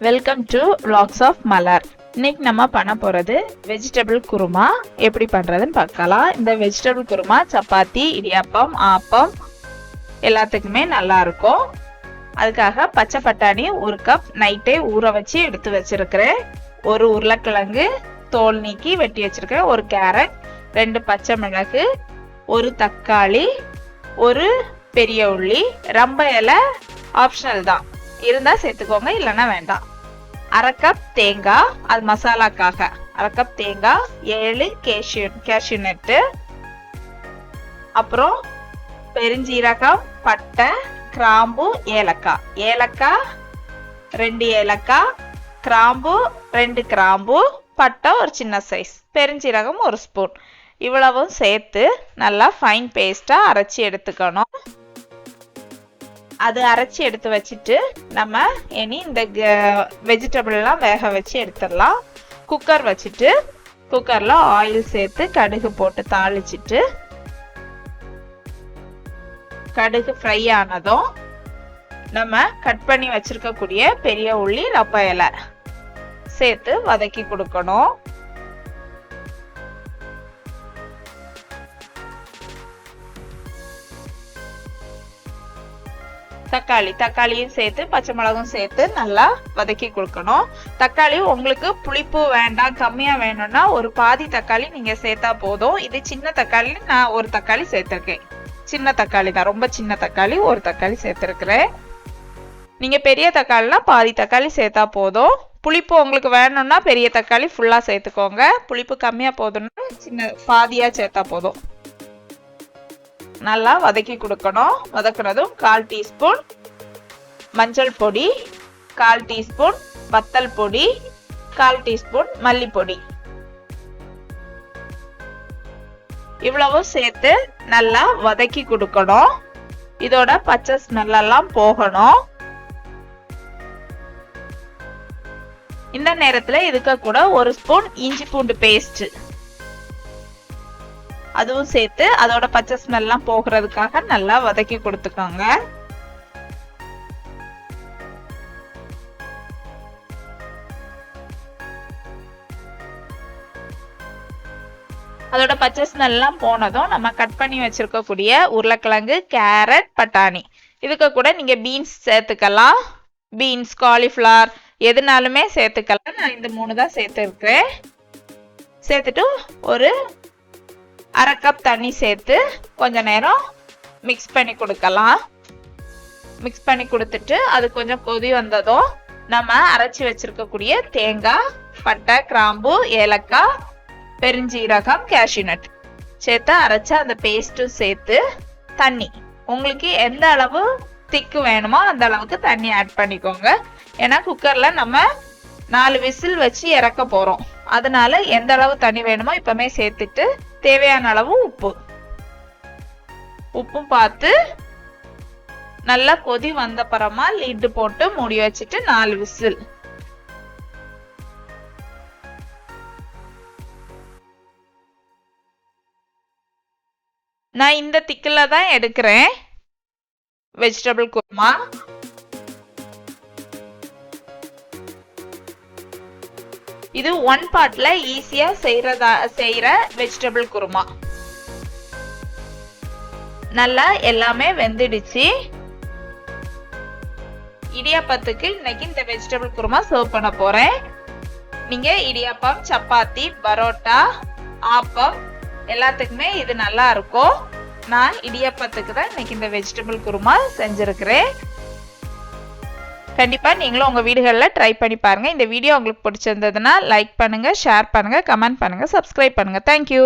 Welcome to vlogs of மலர். இன்னைக்கு நம்ம பண்ண போகிறது வெஜிடபிள் குருமா எப்படி பண்ணுறதுன்னு பார்க்கலாம். இந்த வெஜிடபிள் குருமா சப்பாத்தி, இடியாப்பம், ஆப்பம் எல்லாத்துக்குமே நல்லா இருக்கும். அதுக்காக பச்சை பட்டாணி 1 கப் நைட்டே ஊற வச்சு எடுத்து வச்சிருக்கிறேன். ஒரு உருளைக்கிழங்கு தோல் நீக்கி வெட்டி வச்சிருக்கிறேன். ஒரு கேரட், 2 பச்சை மிளகு, ஒரு தக்காளி, ஒரு பெரிய உள்ளி, ரம்ப இலை ஆப்ஷனல் தான், இருந்தா சேர்த்துக்கோங்க, இல்லைன்னா வேண்டாம். 1/2 கப் தேங்காய், அது மசாலாக்காக 1/2 கப் தேங்காய், 7 கேஷ்யூ நட்டு, அப்புறம் பெருஞ்சீரகம், பட்டை, கிராம்பு, ஏலக்காய் 2 ஏலக்காய், கிராம்பு 2 கிராம்பு, பட்டை ஒரு சின்ன சைஸ், பெருஞ்சீரகம் 1 ஸ்பூன், இவ்வளவும் சேர்த்து நல்லா ஃபைன் பேஸ்டா அரைச்சி எடுத்துக்கணும். அது அரைச்சி எடுத்து வச்சுட்டு நம்ம இனி இந்த வெஜிடபிள்லாம் வேக வச்சு எடுத்துடலாம். குக்கர் வச்சுட்டு குக்கரில் ஆயில் சேர்த்து கடுகு போட்டு தாளிச்சிட்டு, கடுகு ஃப்ரை ஆனதும் நம்ம கட் பண்ணி வச்சிருக்கக்கூடிய பெரிய உள்ளி, ரப்ப இலை சேர்த்து வதக்கி கொடுக்கணும். தக்காளியும் சேர்த்து பச்சை மிளகும் சேர்த்து நல்லா வதக்கி கொடுக்கணும். தக்காளி உங்களுக்கு புளிப்பு வேண்டாம், கம்மியா வேணும்னா ஒரு பாதி தக்காளி நீங்க சேர்த்தா போதும். இது சின்ன தக்காளி, நான் ஒரு தக்காளி சேர்த்திருக்கேன். சின்ன தக்காளி தான், ரொம்ப சின்ன தக்காளி, ஒரு தக்காளி சேர்த்திருக்கிறேன். நீங்க பெரிய தக்காளினா பாதி தக்காளி சேர்த்தா போதும். புளிப்பு உங்களுக்கு வேணும்னா பெரிய தக்காளி ஃபுல்லா சேர்த்துக்கோங்க. புளிப்பு கம்மியா போதும்னா சின்ன பாதியா சேர்த்தா போதும். நல்லா வதக்கி கொடுக்கணும். வதக்குனதும் 1/4 டீஸ்பூன் மஞ்சள் பொடி, 1/4 டீஸ்பூன் வத்தல் பொடி, 1/4 டீஸ்பூன் மல்லிப்பொடி, இவ்வளவும் சேர்த்து நல்லா வதக்கி கொடுக்கணும். இதோட பச்சை ஸ்மெல் எல்லாம் போகணும். இந்த நேரத்துல இதுக்கு கூட 1 ஸ்பூன் இஞ்சி பூண்டு பேஸ்ட் அதுவும் சேர்த்து அதோட பச்சை ஸ்மெல்லாம் போகிறதுக்காக நல்லா வதக்கி கொடுத்துக்கோங்க. அதோட பச்சை ஸ்மெல்லாம் போனதும் நம்ம கட் பண்ணி வச்சிருக்கக்கூடிய உருளைக்கிழங்கு, கேரட், பட்டாணி, இதுக்கு கூட நீங்க பீன்ஸ் சேர்த்துக்கலாம். பீன்ஸ், காலிஃப்ளவர் எதுனாலுமே சேர்த்துக்கலாம். நான் இந்த 3 தான் சேர்த்துருக்கேன். சேர்த்துட்டு ஒரு 1/2 கப் தண்ணி சேர்த்து கொஞ்ச நேரம் மிக்ஸ் பண்ணி கொடுக்கலாம். மிக்ஸ் பண்ணி கொடுத்துட்டு அது கொஞ்சம் கொதி வந்ததும் நம்ம அரைச்சி வச்சிருக்கக்கூடிய தேங்காய், பட்டை, கிராம்பு, ஏலக்காய், பெருஞ்சீரகம், கேஷ்யூ நட் சேர்த்து அரைச்ச அந்த பேஸ்ட்டும் சேர்த்து தண்ணி உங்களுக்கு எந்த அளவு திக்கு வேணுமோ அந்த அளவுக்கு தண்ணி ஆட் பண்ணிக்கோங்க. ஏன்னா குக்கர்ல நம்ம 4 விசில் வச்சு இறக்க போறோம். அதனால எந்த அளவு தண்ணி வேணுமோ இப்பமே சேர்த்துட்டு தேவையான அளவு உப்பும் பார்த்து நல்லா கொதி வந்த அப்புறமா லிட் போட்டு மூடி வச்சுட்டு 4 விசில். நான் இந்த திக்கில தான் எடுக்கிறேன் வெஜிடபிள் குருமா. இது 1 பார்ட்ல ஈஸியா செய்யற வெஜிடபிள் குருமா. நல்லா எல்லாமே வெந்துடுச்சு. இடியாப்பத்துக்கு இன்னைக்கு இந்த வெஜிடபிள் குருமா சர்வ் பண்ண போறேன். நீங்க இடியாப்பம், சப்பாத்தி, பரோட்டா, ஆப்பம் எல்லாத்துக்குமே இது நல்லா இருக்கும். நான் இடியாப்பத்துக்கு தான் இன்னைக்கு இந்த வெஜிடபிள் குருமா செஞ்சிருக்கிறேன். கண்டிப்பா நீங்களும் உங்க வீடுகள்ல ட்ரை பண்ணி பாருங்க. இந்த வீடியோ உங்களுக்கு பிடிச்சிருந்ததுன்னா லைக் பண்ணுங்க, ஷேர் பண்ணுங்க, கமெண்ட் பண்ணுங்க, சப்ஸ்கிரைப் பண்ணுங்க. தேங்க்யூ.